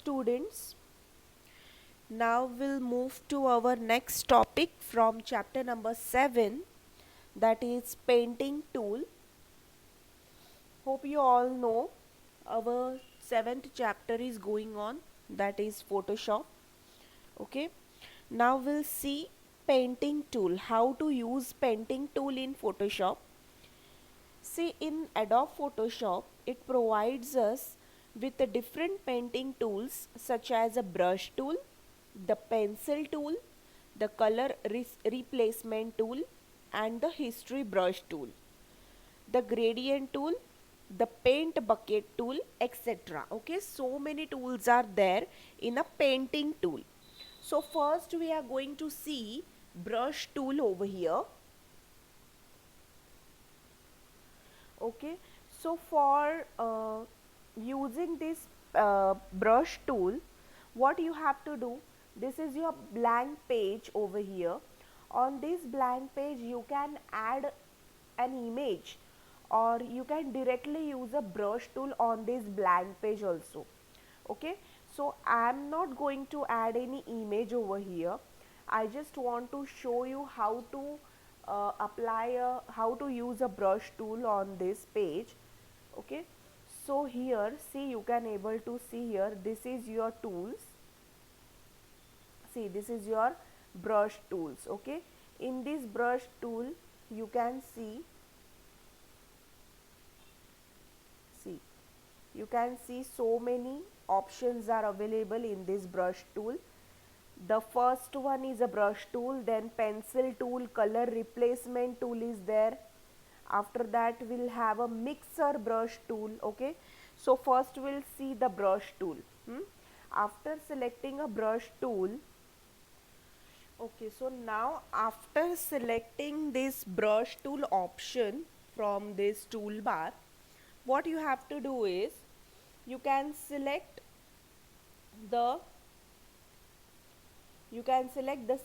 Students, now we'll move to our next topic from chapter number 7, that is painting tool. Hope you all know our 7th chapter is going on, that is Photoshop. Okay, now we'll see painting tool, how to use painting tool in Photoshop. See, in Adobe Photoshop, it provides us with the different painting tools such as a brush tool, the pencil tool, the color replacement tool, and the history brush tool, the gradient tool, the paint bucket tool, etc. Okay, so many tools are there in a painting tool. So first we are going to see brush tool over here. Okay, so for using this brush tool, what you have to do, this is your blank page over here. On this blank page you can add an image, or you can directly use a brush tool on this blank page also. Okay, so I am not going to add any image over here. I just want to show you how to how to use a brush tool on this page. Okay, so here, see, you can able to see here, this is your tools. See, this is your brush tools. Okay, in this brush tool you can see you can see so many options are available in this brush tool. The first one is a brush tool, then pencil tool, color replacement tool is there. After that we'll have a mixer brush tool. Okay, so first we'll see the brush tool. After selecting a brush tool, okay, so now after selecting this brush tool option from this toolbar, what you have to do is you can select the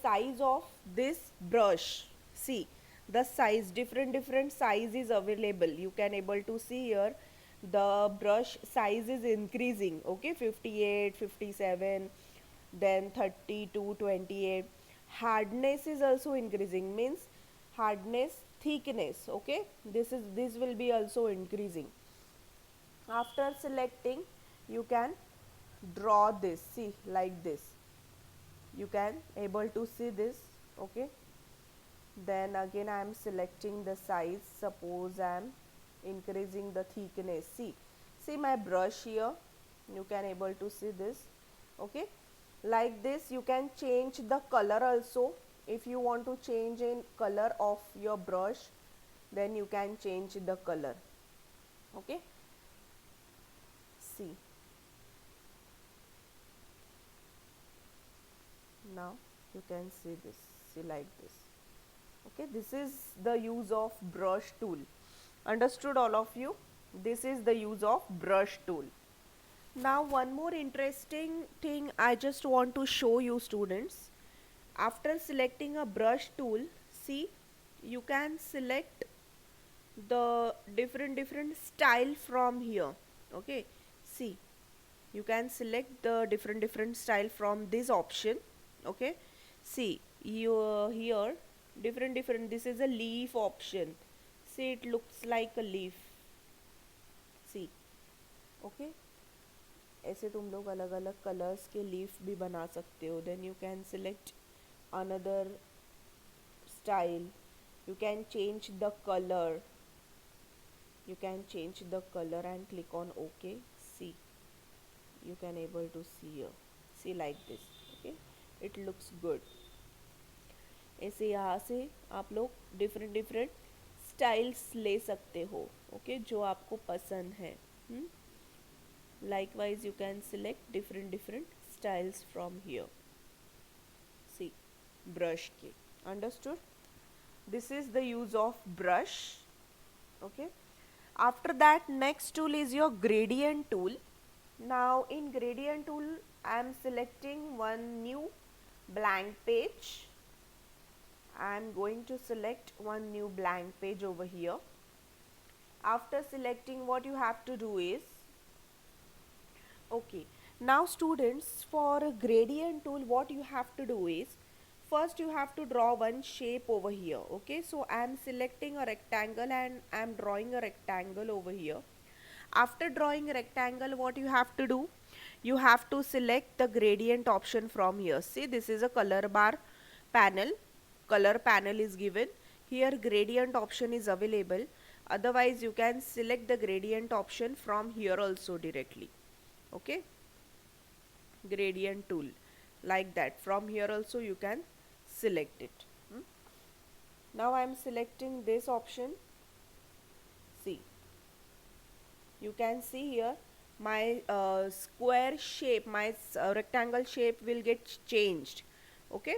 size of this brush. See, the size, different size is available. You can able to see here the brush size is increasing. Okay, 58, 57, then 32, 28. Hardness is also increasing, means hardness, thickness. Okay, this will be also increasing. After selecting, you can draw this, see, like this. You can able to see this. Okay, then again I am selecting the size. Suppose I am increasing the thickness. See my brush here, you can able to see this. Okay, like this. You can change the color also. If you want to change in color of your brush, then you can change the color. Okay, see, now you can see this, see, like this. Okay, this is the use of brush tool. Understood all of you? This is the use of brush tool. Now one more interesting thing I just want to show you, students. After selecting a brush tool, see, you can select the different style from here. Okay, see, you can select the different style from this option. Okay, see, you here, different, this is a leaf option. See, it looks like a leaf. See, okay, ऐसे तुम लोग अलग अलग colours के leaf भी बना सकते हो. Then you can select another style. You can change the color. You can change the color and click on OK. See, you can able to see here. See, like this. Okay, it looks good. ऐसे यहाँ से आप लोग different styles ले सकते हो. Okay, जो आपको पसंद है. Likewise, you can select different styles from here. See, brush ke. Understood? This is the use of brush. Okay, after that, next tool is your gradient tool. Now in gradient tool, I am selecting one new blank page. I am going to select one new blank page over here. After selecting, what you have to do is, okay, Now students, for a gradient tool, what you have to do is, first you have to draw one shape over here. Okay, so I am selecting a rectangle and I am drawing a rectangle over here. After drawing a rectangle, what you have to do, you have to select the gradient option from here. See, this is a color bar panel. Color panel is given here, gradient option is available. Otherwise you can select the gradient option from here also directly. Okay, gradient tool, like that, from here also you can select it. Now I am selecting this option. See, you can see here my square shape, my rectangle shape will get changed. Okay,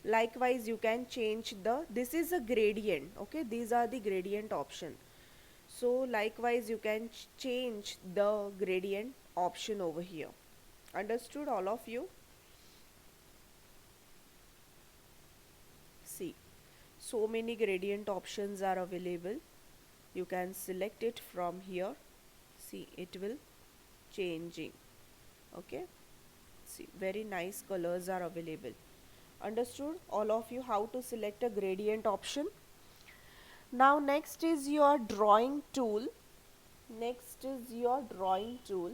likewise you can change the, this is a gradient. Okay, these are the gradient option. So likewise you can change the gradient option over here. Understood all of you? See, so many gradient options are available. You can select it from here. See, it will changing. Okay, see, very nice colors are available. Understood all of you how to select a gradient option? Now next is your drawing tool. Next is your drawing tool.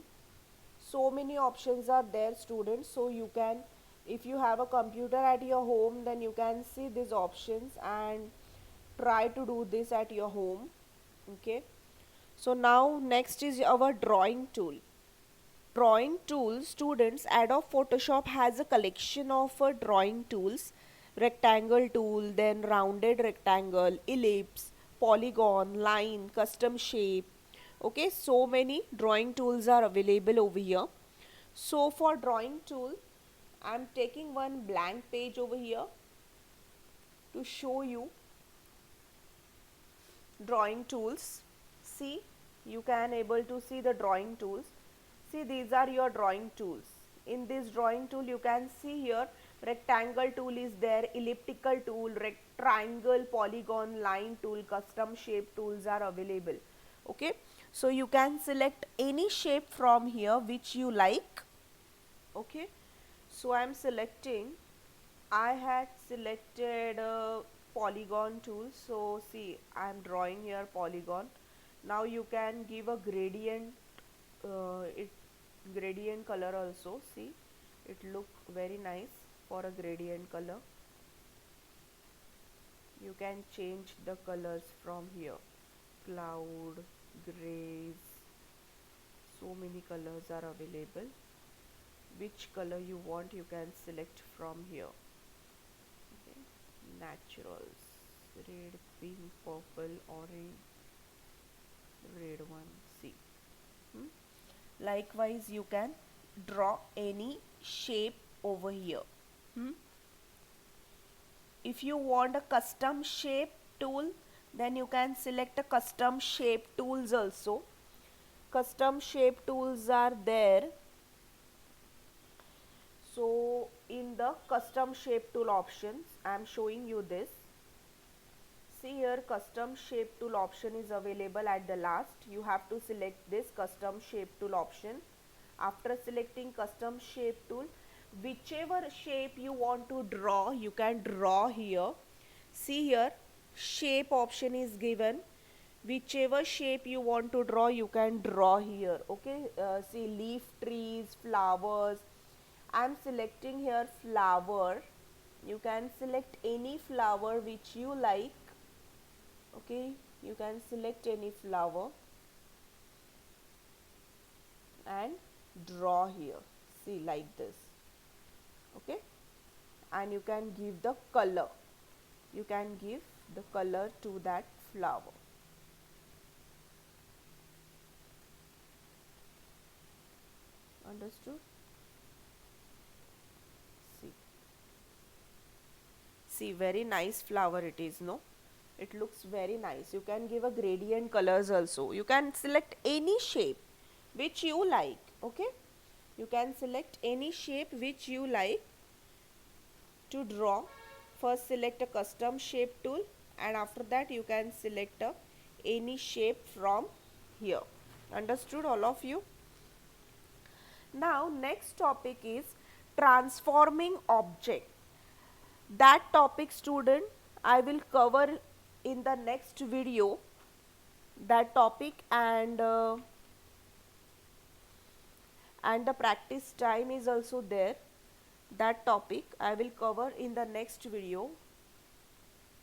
So many options are there students, so you can, if you have a computer at your home, then you can see these options and try to do this at your home. Okay, so now next is our drawing tool. Drawing tools, students, Adobe Photoshop has a collection of drawing tools: rectangle tool, then rounded rectangle, ellipse, polygon, line, custom shape. Okay, so many drawing tools are available over here. So for drawing tool, I am taking one blank page over here to show you drawing tools. See, you can able to see the drawing tools. See, these are your drawing tools. In this drawing tool you can see here rectangle tool is there, elliptical tool, triangle, polygon, line tool, custom shape tools are available. Okay, so you can select any shape from here which you like. Okay, so I am selecting, I had selected polygon tool. So see, I am drawing here polygon. Now you can give a gradient, it gradient color also. See, it look very nice for a gradient color. You can change the colors from here, cloud, grays, so many colors are available. Which color you want you can select from here. Okay, naturals, red, pink, purple, orange, red one. See, likewise you can draw any shape over here. If you want a custom shape tool, then you can select a custom shape tools also. Custom shape tools are there. So in the custom shape tool options, I am showing you this. See here, custom shape tool option is available at the last. You have to select this custom shape tool option. After selecting custom shape tool, whichever shape you want to draw, you can draw here. See here, shape option is given. Whichever shape you want to draw, you can draw here. Okay, see, leaf, trees, flowers. I am selecting here flower. You can select any flower which you like. Okay, you can select any flower and draw here. See, like this. Okay, and you can give the color. You can give the color to that flower. Understood? See, see, very nice flower it is, no? It looks very nice. You can give a gradient colors also. You can select any shape which you like. Okay, you can select any shape which you like to draw. First select a custom shape tool, and after that you can select any shape from here. Understood all of you? Now next topic is transforming object. That topic, student, I will cover in the next video, that topic, and the practice time is also there. That topic I will cover in the next video,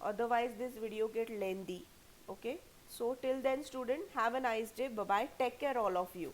otherwise this video get lengthy. Okay, so till then student, have a nice day. Bye bye, take care all of you.